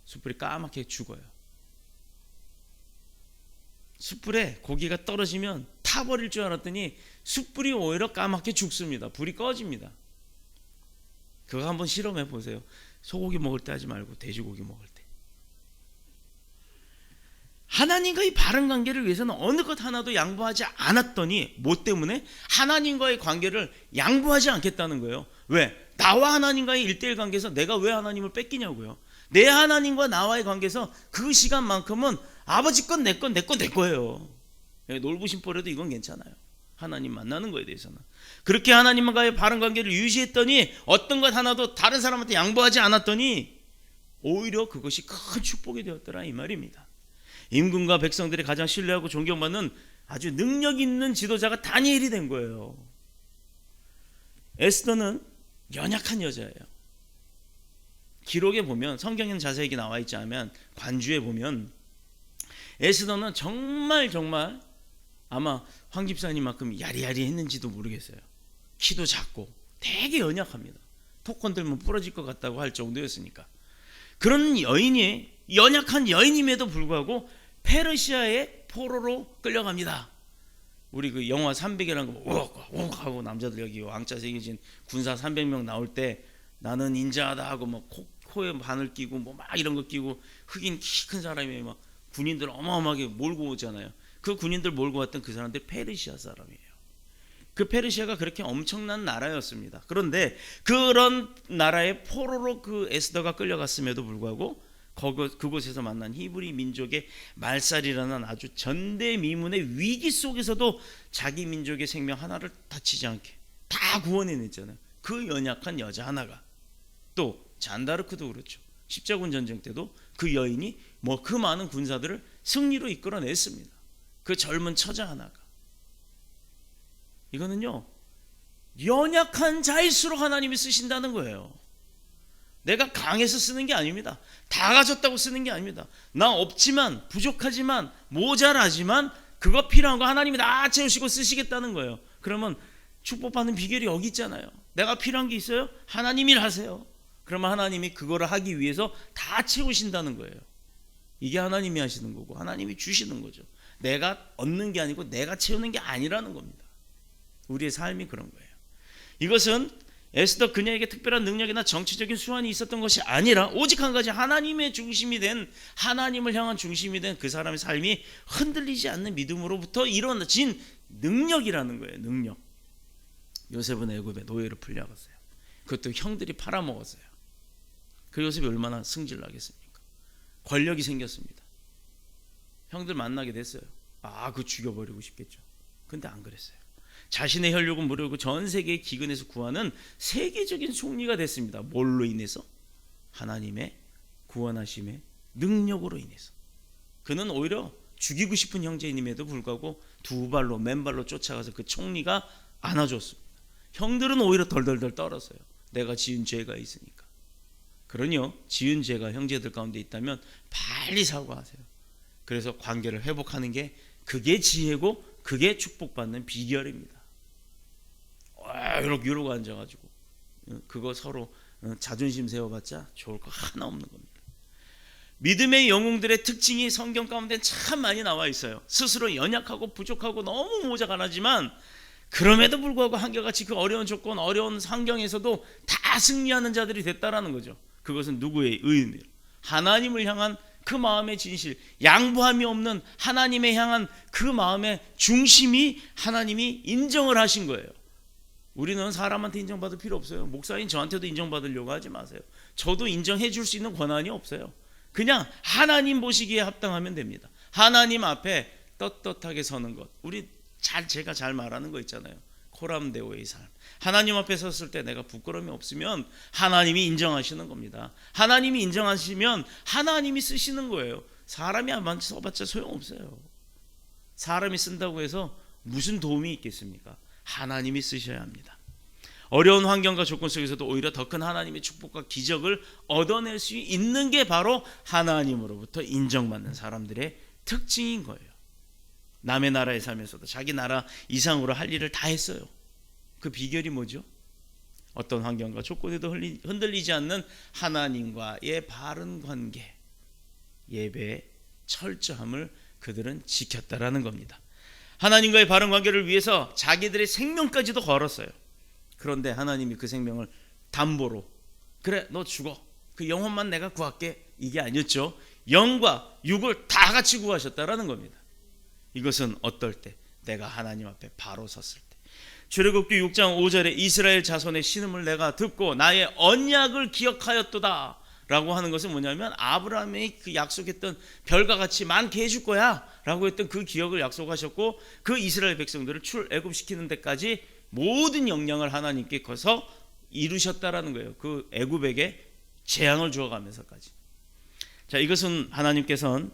숯불이 까맣게 죽어요. 숯불에 고기가 떨어지면 타버릴 줄 알았더니 숯불이 오히려 까맣게 죽습니다. 불이 꺼집니다. 그거 한번 실험해 보세요. 소고기 먹을 때 하지 말고 돼지고기 먹을 때. 하나님과의 바른 관계를 위해서는 어느 것 하나도 양보하지 않았더니 뭐 때문에? 하나님과의 관계를 양보하지 않겠다는 거예요. 왜? 나와 하나님과의 1:1 관계에서 내가 왜 하나님을 뺏기냐고요. 내 하나님과 나와의 관계에서 그 시간만큼은 아버지 건 내 건, 내 건 내 거예요. 놀부심벌에도 이건 괜찮아요. 하나님 만나는 거에 대해서는. 그렇게 하나님과의 바른 관계를 유지했더니 어떤 것 하나도 다른 사람한테 양보하지 않았더니 오히려 그것이 큰 축복이 되었더라, 이 말입니다. 임금과 백성들이 가장 신뢰하고 존경받는 아주 능력 있는 지도자가 다니엘이 된 거예요. 에스더는 연약한 여자예요. 기록에 보면, 성경에는 자세히 나와 있지 않으면 관주에 보면 에스더는 정말 아마 황 집사님만큼 야리야리했는지도 모르겠어요. 키도 작고 되게 연약합니다. 톡 건들면 부러질 것 같다고 할 정도였으니까. 그런 여인이, 연약한 여인임에도 불구하고 페르시아의 포로로 끌려갑니다. 우리 그 영화 300이라는 거 옥 하고 남자들 여기 왕자 새겨진 군사 300명 나올 때 나는 인자하다 하고 막 코에 바늘 끼고 뭐 막 이런 거 끼고 흑인 키 큰 사람이 막 군인들 어마어마하게 몰고 오잖아요. 그 군인들 몰고 왔던 그 사람들 페르시아 사람이에요. 그 페르시아가 그렇게 엄청난 나라였습니다. 그런데 그런 나라의 포로로 그 에스더가 끌려갔음에도 불구하고 그곳에서 만난 히브리 민족의 말살이라는 아주 전대미문의 위기 속에서도 자기 민족의 생명 하나를 다치지 않게 다 구원해냈잖아요. 그 연약한 여자 하나가. 또 잔다르크도 그렇죠. 십자군 전쟁 때도 그 여인이 뭐 그 많은 군사들을 승리로 이끌어냈습니다. 그 젊은 처자 하나가. 이거는요, 연약한 자일수록 하나님이 쓰신다는 거예요. 내가 강해서 쓰는 게 아닙니다. 다 가졌다고 쓰는 게 아닙니다. 나 없지만, 부족하지만, 모자라지만 그거 필요한 거 하나님이 다 채우시고 쓰시겠다는 거예요. 그러면 축복받는 비결이 여기 있잖아요. 내가 필요한 게 있어요? 하나님이 하세요. 그러면 하나님이 그거를 하기 위해서 다 채우신다는 거예요. 이게 하나님이 하시는 거고 하나님이 주시는 거죠. 내가 얻는 게 아니고 내가 채우는 게 아니라는 겁니다. 우리의 삶이 그런 거예요. 이것은 에스더 그녀에게 특별한 능력이나 정치적인 수완이 있었던 것이 아니라 오직 한 가지, 하나님의 중심이 된, 하나님을 향한 중심이 된 그 사람의 삶이 흔들리지 않는 믿음으로부터 일어나진 능력이라는 거예요. 능력. 요셉은 애굽에 노예로 풀려갔어요. 그것도 형들이 팔아먹었어요. 그 요셉이 얼마나 승질나겠습니까? 권력이 생겼습니다. 형들 만나게 됐어요. 그 죽여버리고 싶겠죠. 근데 안 그랬어요. 자신의 혈육은 무료고 전 세계의 기근에서 구하는 세계적인 총리가 됐습니다. 뭘로 인해서? 하나님의 구원하심의 능력으로 인해서. 그는 오히려 죽이고 싶은 형제임에도 불구하고 두 발로 맨발로 쫓아가서 그 총리가 안아줬습니다. 형들은 오히려 덜덜덜 떨었어요. 내가 지은 죄가 있으니까. 그러니요, 지은 죄가 형제들 가운데 있다면 빨리 사과하세요. 그래서 관계를 회복하는 게, 그게 지혜고 그게 축복받는 비결입니다. 이러고 앉아가지고 그거 서로 자존심 세워봤자 좋을 거 하나 없는 겁니다. 믿음의 영웅들의 특징이 성경 가운데 참 많이 나와 있어요. 스스로 연약하고 부족하고 너무 모자라지만 그럼에도 불구하고 한결같이 그 어려운 조건, 어려운 환경에서도 다 승리하는 자들이 됐다라는 거죠. 그것은 누구의 의미요? 하나님을 향한 그 마음의 진실, 양보함이 없는 하나님에 향한 그 마음의 중심이 하나님이 인정을 하신 거예요. 우리는 사람한테 인정받을 필요 없어요. 목사인 저한테도 인정받으려고 하지 마세요. 저도 인정해 줄 수 있는 권한이 없어요. 그냥 하나님 보시기에 합당하면 됩니다. 하나님 앞에 떳떳하게 서는 것. 제가 잘 말하는 거 있잖아요. 코람데오의 삶. 하나님 앞에 섰을 때 내가 부끄러움이 없으면 하나님이 인정하시는 겁니다. 하나님이 인정하시면 하나님이 쓰시는 거예요. 사람이 안 써봤자 소용없어요. 사람이 쓴다고 해서 무슨 도움이 있겠습니까? 하나님이 쓰셔야 합니다. 어려운 환경과 조건 속에서도 오히려 더 큰 하나님의 축복과 기적을 얻어낼 수 있는 게 바로 하나님으로부터 인정받는 사람들의 특징인 거예요. 남의 나라에 살면서도 자기 나라 이상으로 할 일을 다 했어요. 그 비결이 뭐죠? 어떤 환경과 조건에도 흔들리지 않는 하나님과의 바른 관계, 예배의 철저함을 그들은 지켰다라는 겁니다. 하나님과의 바른 관계를 위해서 자기들의 생명까지도 걸었어요. 그런데 하나님이 그 생명을 담보로, 그래 너 죽어, 그 영혼만 내가 구할게, 이게 아니었죠. 영과 육을 다 같이 구하셨다라는 겁니다. 이것은 어떨 때? 내가 하나님 앞에 바로 섰을 때. 출애굽기 6장 5절에 이스라엘 자손의 신음을 내가 듣고 나의 언약을 기억하였도다 라고 하는 것은 뭐냐면, 아브라함이 그 약속했던 별과 같이 많게 해줄 거야 라고 했던 그 기억을 약속하셨고, 그 이스라엘 백성들을 출애굽시키는 데까지 모든 역량을 하나님께 거서 이루셨다라는 거예요. 그 애굽에게 재앙을 주어가면서까지. 자, 이것은 하나님께서는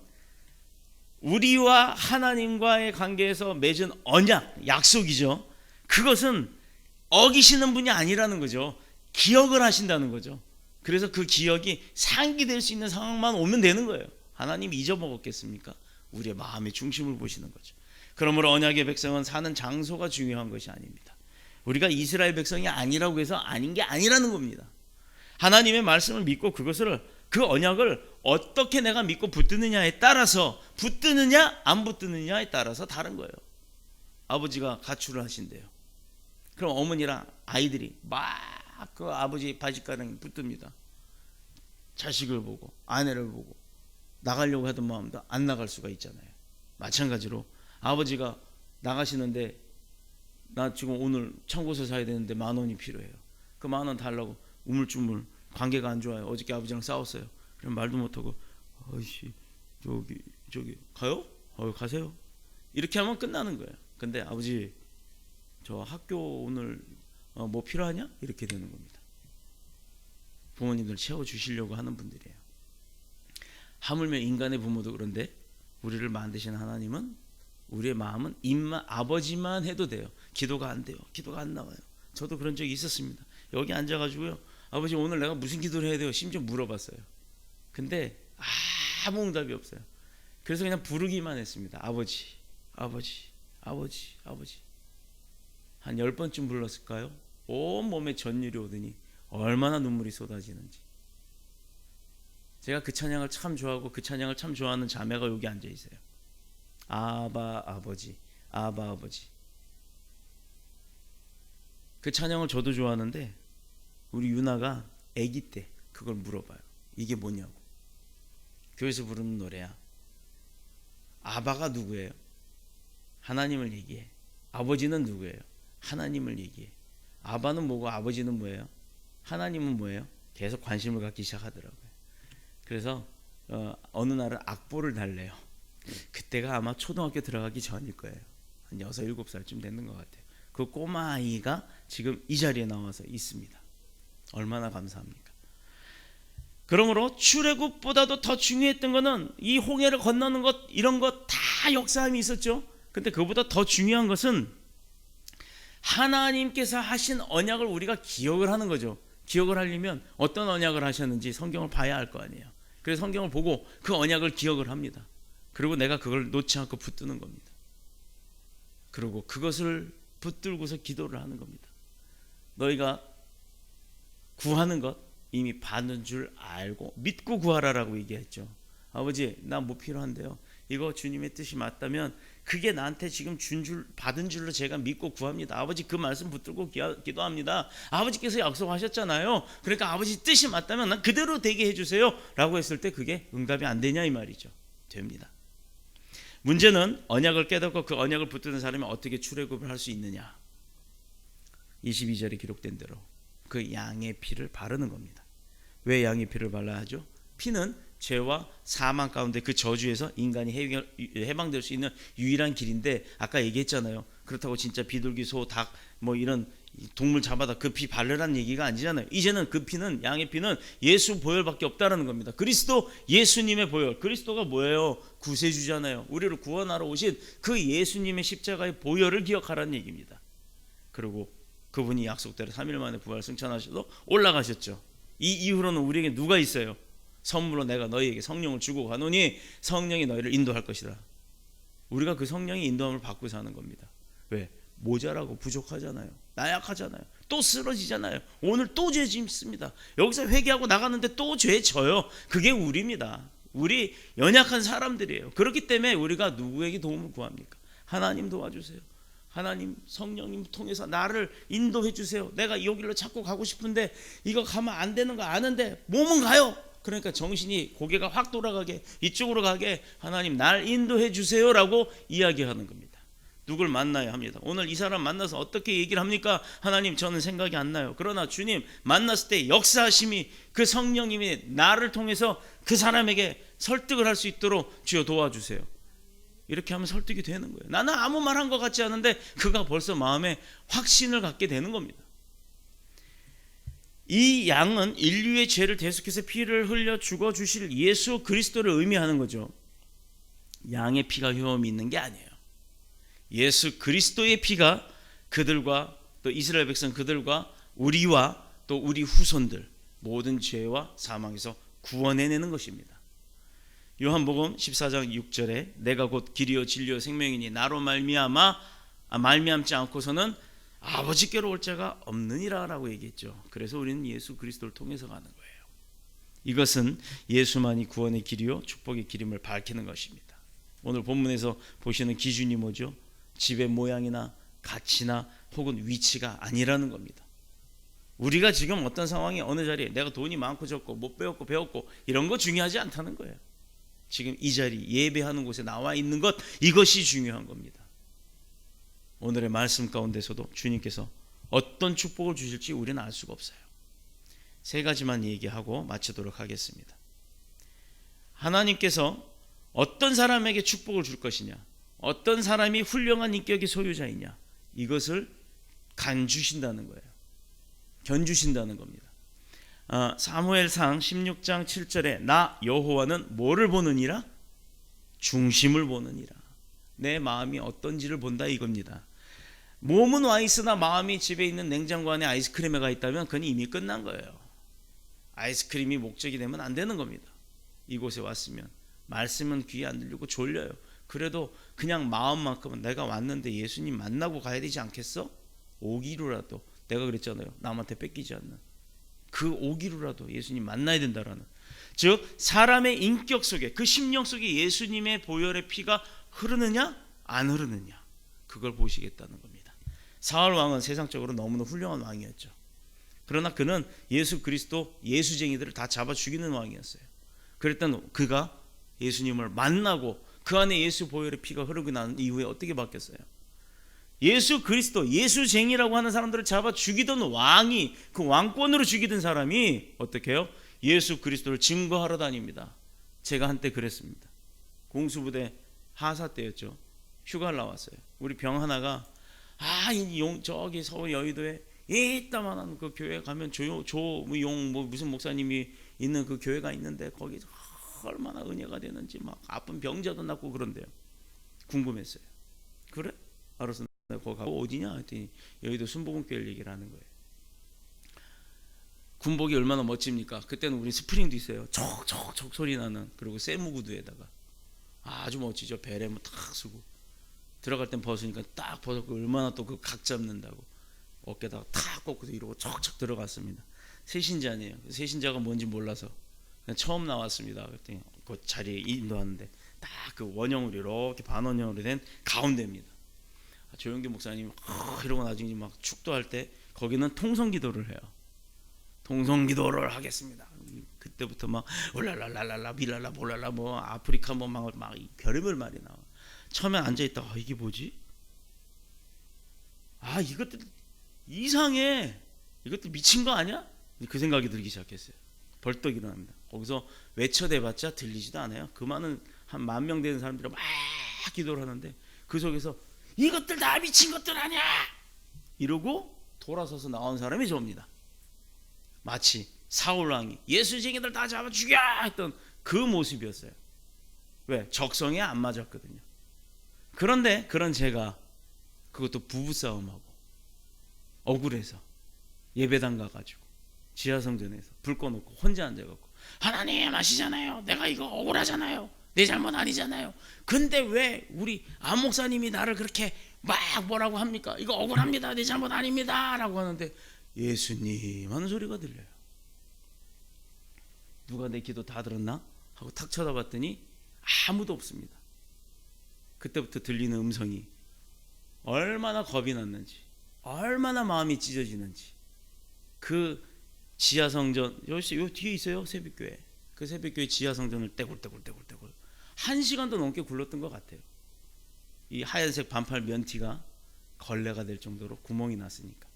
우리와 하나님과의 관계에서 맺은 언약, 약속이죠. 그것은 어기시는 분이 아니라는 거죠. 기억을 하신다는 거죠. 그래서 그 기억이 상기될 수 있는 상황만 오면 되는 거예요. 하나님 잊어먹었겠습니까? 우리의 마음의 중심을 보시는 거죠. 그러므로 언약의 백성은 사는 장소가 중요한 것이 아닙니다. 우리가 이스라엘 백성이 아니라고 해서 아닌 게 아니라는 겁니다. 하나님의 말씀을 믿고 그 언약을 어떻게 내가 믿고 붙드느냐에 따라서, 붙드느냐 안 붙드느냐에 따라서 다른 거예요. 아버지가 가출을 하신대요. 그럼 어머니랑 아이들이 막 그 아버지 바짓가랑이 붙듭니다. 자식을 보고 아내를 보고 나가려고 하던 마음도 안 나갈 수가 있잖아요. 마찬가지로 아버지가 나가시는데 나 지금 오늘 청구서 사야 되는데 10,000원이 필요해요. 그 10,000원 달라고 우물쭈물, 관계가 안 좋아요. 어저께 아버지랑 싸웠어요. 그럼 말도 못하고 아이씨 저기 가요? 가세요. 이렇게 하면 끝나는 거예요. 근데 아버지 저 학교 오늘 뭐 필요하냐? 이렇게 되는 겁니다. 부모님들 채워주시려고 하는 분들이에요. 하물며 인간의 부모도 그런데 우리를 만드신 하나님은, 우리의 마음은 입만, 아버지만 해도 돼요. 기도가 안 돼요. 기도가 안 나와요. 저도 그런 적이 있었습니다. 여기 앉아가지고요, 아버지 오늘 내가 무슨 기도를 해야 돼요? 심지어 물어봤어요. 근데 아무 응답이 없어요. 그래서 그냥 부르기만 했습니다. 아버지, 아버지, 아버지, 아버지. 한 10번쯤 불렀을까요? 온 몸에 전율이 오더니 얼마나 눈물이 쏟아지는지. 제가 그 찬양을 참 좋아하고 그 찬양을 참 좋아하는 자매가 여기 앉아 있어요. 아바 아버지, 아바 아버지. 그 찬양을 저도 좋아하는데 우리 유나가 아기 때 그걸 물어봐요. 이게 뭐냐고. 교회에서 부르는 노래야. 아바가 누구예요? 하나님을 얘기해. 아버지는 누구예요? 하나님을 얘기해. 아바는 뭐고 아버지는 뭐예요? 하나님은 뭐예요? 계속 관심을 갖기 시작하더라고요. 그래서 어느 날은 악보를 달래요. 그때가 아마 초등학교 들어가기 전일 거예요. 한 6, 7살쯤 됐는 것 같아요. 그 꼬마 아이가 지금 이 자리에 나와서 있습니다. 얼마나 감사합니까? 그러므로 출애굽보다도 더 중요했던 것은 이 홍해를 건너는 것, 이런 것 다 역사함이 있었죠. 근데 그보다 더 중요한 것은 하나님께서 하신 언약을 우리가 기억을 하는 거죠. 기억을 하려면 어떤 언약을 하셨는지 성경을 봐야 할 거 아니에요. 그래서 성경을 보고 그 언약을 기억을 합니다. 그리고 내가 그걸 놓지 않고 붙드는 겁니다. 그리고 그것을 붙들고서 기도를 하는 겁니다. 너희가 구하는 것 이미 받는 줄 알고 믿고 구하라라고 얘기했죠. 아버지, 나 뭐 필요한데요. 이거 주님의 뜻이 맞다면 그게 나한테 지금 받은 줄로 제가 믿고 구합니다. 아버지 그 말씀 붙들고 기도합니다. 아버지께서 약속하셨잖아요. 그러니까 아버지 뜻이 맞다면 난 그대로 되게 해주세요 라고 했을 때 그게 응답이 안 되냐 이 말이죠. 됩니다. 문제는 언약을 깨닫고 그 언약을 붙드는 사람이 어떻게 출애굽을 할 수 있느냐. 22절에 기록된 대로 그 양의 피를 바르는 겁니다. 왜 양의 피를 발라야 하죠? 피는 죄와 사망 가운데 그 저주에서 인간이 해방될 수 있는 유일한 길인데, 아까 얘기했잖아요. 그렇다고 진짜 비둘기, 소, 닭 뭐 이런 동물 잡아다 그 피 바르라는 얘기가 아니잖아요. 이제는 그 피는, 양의 피는 예수 보혈밖에 없다라는 겁니다. 그리스도 예수님의 보혈. 그리스도가 뭐예요? 구세주잖아요. 우리를 구원하러 오신 그 예수님의 십자가의 보혈을 기억하라는 얘기입니다. 그리고 그분이 약속대로 3일 만에 부활 승천하셔도 올라가셨죠. 이 이후로는 우리에게 누가 있어요? 선물로 내가 너희에게 성령을 주고 가노니 성령이 너희를 인도할 것이다. 우리가 그 성령의 인도함을 받고 사는 겁니다. 왜? 모자라고 부족하잖아요. 나약하잖아요. 또 쓰러지잖아요. 오늘 또 죄 짓습니다. 여기서 회개하고 나가는데 또 죄 져요. 그게 우리입니다. 우리 연약한 사람들이에요. 그렇기 때문에 우리가 누구에게 도움을 구합니까? 하나님 도와주세요. 하나님 성령님 통해서 나를 인도해 주세요. 내가 여기로 자꾸 가고 싶은데 이거 가면 안 되는 거 아는데 몸은 가요. 그러니까 정신이, 고개가 확 돌아가게, 이쪽으로 가게 하나님 날 인도해 주세요라고 이야기하는 겁니다. 누굴 만나야 합니다. 오늘 이 사람 만나서 어떻게 얘기를 합니까? 하나님 저는 생각이 안 나요. 그러나 주님 만났을 때 역사하심이, 그 성령님이 나를 통해서 그 사람에게 설득을 할 수 있도록 주여 도와주세요. 이렇게 하면 설득이 되는 거예요. 나는 아무 말 한 것 같지 않은데 그가 벌써 마음에 확신을 갖게 되는 겁니다. 이 양은 인류의 죄를 대속해서 피를 흘려 죽어주실 예수 그리스도를 의미하는 거죠. 양의 피가 효험이 있는 게 아니에요. 예수 그리스도의 피가 그들과 또 이스라엘 백성 그들과 우리와 또 우리 후손들, 모든 죄와 사망에서 구원해내는 것입니다. 요한복음 14장 6절에 내가 곧 길이요 진리요 생명이니 나로 말미암지 않고서는 아버지께로 올 자가 없느니라 라고 얘기했죠. 그래서 우리는 예수 그리스도를 통해서 가는 거예요. 이것은 예수만이 구원의 길이요 축복의 길임을 밝히는 것입니다. 오늘 본문에서 보시는 기준이 뭐죠? 집의 모양이나 가치나 혹은 위치가 아니라는 겁니다. 우리가 지금 어떤 상황에 어느 자리에 내가 돈이 많고 적고 못 배웠고 이런 거 중요하지 않다는 거예요. 지금 이 자리 예배하는 곳에 나와 있는 것, 이것이 중요한 겁니다. 오늘의 말씀 가운데서도 주님께서 어떤 축복을 주실지 우리는 알 수가 없어요. 세 가지만 얘기하고 마치도록 하겠습니다. 하나님께서 어떤 사람에게 축복을 줄 것이냐, 어떤 사람이 훌륭한 인격의 소유자이냐, 이것을 간주신다는 거예요. 견주신다는 겁니다. 사무엘상 16장 7절에 나 여호와는 뭐를 보느니라? 중심을 보느니라. 내 마음이 어떤지를 본다 이겁니다. 몸은 와 있으나 마음이 집에 있는 냉장고 안에 아이스크림에 가 있다면 그건 이미 끝난 거예요. 아이스크림이 목적이 되면 안 되는 겁니다. 이곳에 왔으면 말씀은 귀에 안 들리고 졸려요. 그래도 그냥 마음만큼은 내가 왔는데 예수님 만나고 가야 되지 않겠어? 오기로라도, 내가 그랬잖아요, 남한테 뺏기지 않는 그 오기로라도 예수님 만나야 된다라는, 즉 사람의 인격 속에, 그 심령 속에 예수님의 보혈의 피가 흐르느냐 안 흐르느냐, 그걸 보시겠다는 겁니다. 사울 왕은 세상적으로 너무나 훌륭한 왕이었죠. 그러나 그는 예수 그리스도 예수쟁이들을 다 잡아 죽이는 왕이었어요. 그랬던 그가 예수님을 만나고 그 안에 예수 보혈의 피가 흐르고 난 이후에 어떻게 바뀌었어요? 예수 그리스도 예수쟁이라고 하는 사람들을 잡아 죽이던 왕이, 그 왕권으로 죽이던 사람이 어떻게 해요? 예수 그리스도를 증거하러 다닙니다. 제가 한때 그랬습니다. 공수부대 하사 때였죠. 휴가를 나왔어요. 우리 병 하나가 저기 서울 여의도에 이따만한 그 교회 가면 무슨 목사님이 있는 그 교회가 있는데 거기 얼마나 은혜가 되는지 막 아픈 병자도 낫고 그런데요. 궁금했어요. 그래? 알았어. 내가 거기 가고 어디냐 했더니 여의도 순복음교회를 얘기를 하는 거예요. 군복이 얼마나 멋집니까? 그때는 우리 스프링도 있어요. 척척척 소리 나는. 그리고 세무 구두에다가 아주 멋지죠. 베레모 탁 쓰고 들어갈 땐 벗으니까 딱 벗었고 얼마나 또 그 각 잡는다고 어깨다가 탁 꺾고서 이러고 척척 들어갔습니다. 세신자네요. 세신자가 뭔지 몰라서 그냥 처음 나왔습니다. 그랬더니 그 자리에 인도하는데 딱 그 원형으로 이렇게 반원형으로 된 가운데입니다. 조영기 목사님이 이러고 나중에 막 축도할 때 거기는 통성기도를 해요. 통성기도를 하겠습니다. 그때부터 막 올랄랄랄랄라 빌랄라 볼랄라 뭐 아프리카 뭐 막 별의별 말이 나와. 처음에 앉아있다가 이게 뭐지? 이것들 이상해. 이것들 미친 거 아니야? 그 생각이 들기 시작했어요. 벌떡 일어납니다. 거기서 외쳐대봤자 들리지도 않아요. 그 많은 한 10,000명 되는 사람들이 막 기도를 하는데 그 속에서 이것들 다 미친 것들 아니야! 이러고 돌아서서 나온 사람이 저입니다. 마치 사울왕이 예수쟁이들 다 잡아 죽여! 했던 그 모습이었어요. 왜? 적성에 안 맞았거든요. 그런데 그런 제가 그것도 부부싸움하고 억울해서 예배당 가가지고 지하성전에서 불 꺼놓고 혼자 앉아갖고 하나님 아시잖아요. 내가 이거 억울하잖아요. 내 잘못 아니잖아요. 근데 왜 우리 안 목사님이 나를 그렇게 막 뭐라고 합니까? 이거 억울합니다. 내 잘못 아닙니다. 라고 하는데 예수님 하는 소리가 들려요. 누가 내 기도 다 들었나? 하고 탁 쳐다봤더니 아무도 없습니다. 그때부터 들리는 음성이 얼마나 겁이 났는지, 얼마나 마음이 찢어지는지. 그 지하성전, 요 뒤에 있어요. 새벽교회. 그 새벽교회 지하성전을 떼굴떼굴 1시간도 넘게 굴렀던 것 같아요. 이 하얀색 반팔 면티가 걸레가 될 정도로 구멍이 났으니까.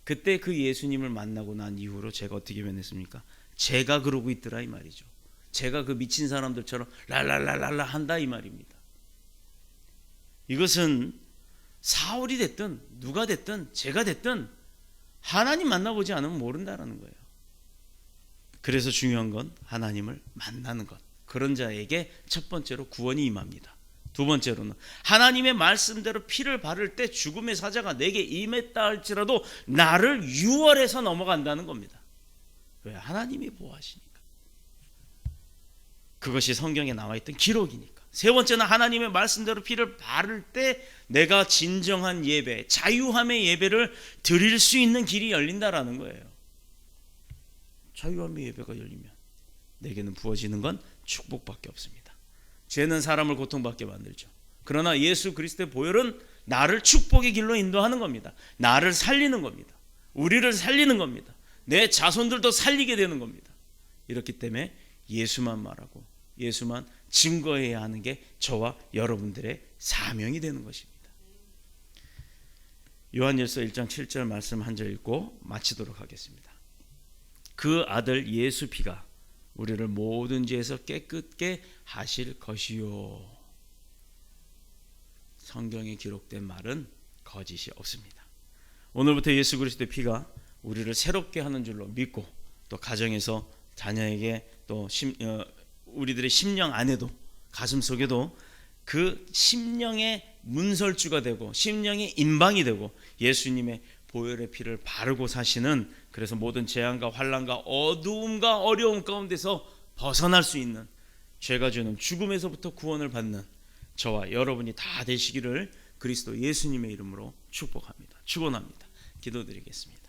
그때 그 예수님을 만나고 난 이후로 제가 어떻게 변했습니까? 제가 그러고 있더라 이 말이죠. 제가 그 미친 사람들처럼 랄랄랄랄라 한다 이 말입니다. 이것은 사울이 됐든 누가 됐든 제가 됐든 하나님 만나보지 않으면 모른다라는 거예요. 그래서 중요한 건 하나님을 만나는 것. 그런 자에게 첫 번째로 구원이 임합니다. 두 번째로는 하나님의 말씀대로 피를 바를 때 죽음의 사자가 내게 임했다 할지라도 나를 유월해서 넘어간다는 겁니다. 왜? 하나님이 보호하시니까. 그것이 성경에 나와 있던 기록이니까. 세 번째는 하나님의 말씀대로 피를 바를 때 내가 진정한 예배, 자유함의 예배를 드릴 수 있는 길이 열린다라는 거예요. 자유함의 예배가 열리면 내게는 부어지는 건 축복밖에 없습니다. 죄는 사람을 고통받게 만들죠. 그러나 예수 그리스도의 보혈은 나를 축복의 길로 인도하는 겁니다. 나를 살리는 겁니다. 우리를 살리는 겁니다. 내 자손들도 살리게 되는 겁니다. 이렇기 때문에 예수만 말하고 예수만 증거해야 하는 게 저와 여러분들의 사명이 되는 것입니다. 요한일서 1장 7절 말씀 한 절 읽고 마치도록 하겠습니다. 그 아들 예수 피가 우리를 모든 죄에서 깨끗게 하실 것이요. 성경에 기록된 말은 거짓이 없습니다. 오늘부터 예수 그리스도의 피가 우리를 새롭게 하는 줄로 믿고, 또 가정에서 자녀에게, 또 우리들의 심령 안에도, 가슴 속에도 그 심령의 문설주가 되고 심령의 인방이 되고 예수님의 보혈의 피를 바르고 사시는, 그래서 모든 재앙과 환난과 어두움과 어려움 가운데서 벗어날 수 있는, 죄가 주는 죽음에서부터 구원을 받는 저와 여러분이 다 되시기를 그리스도 예수님의 이름으로 축복합니다. 축원합니다. 기도드리겠습니다.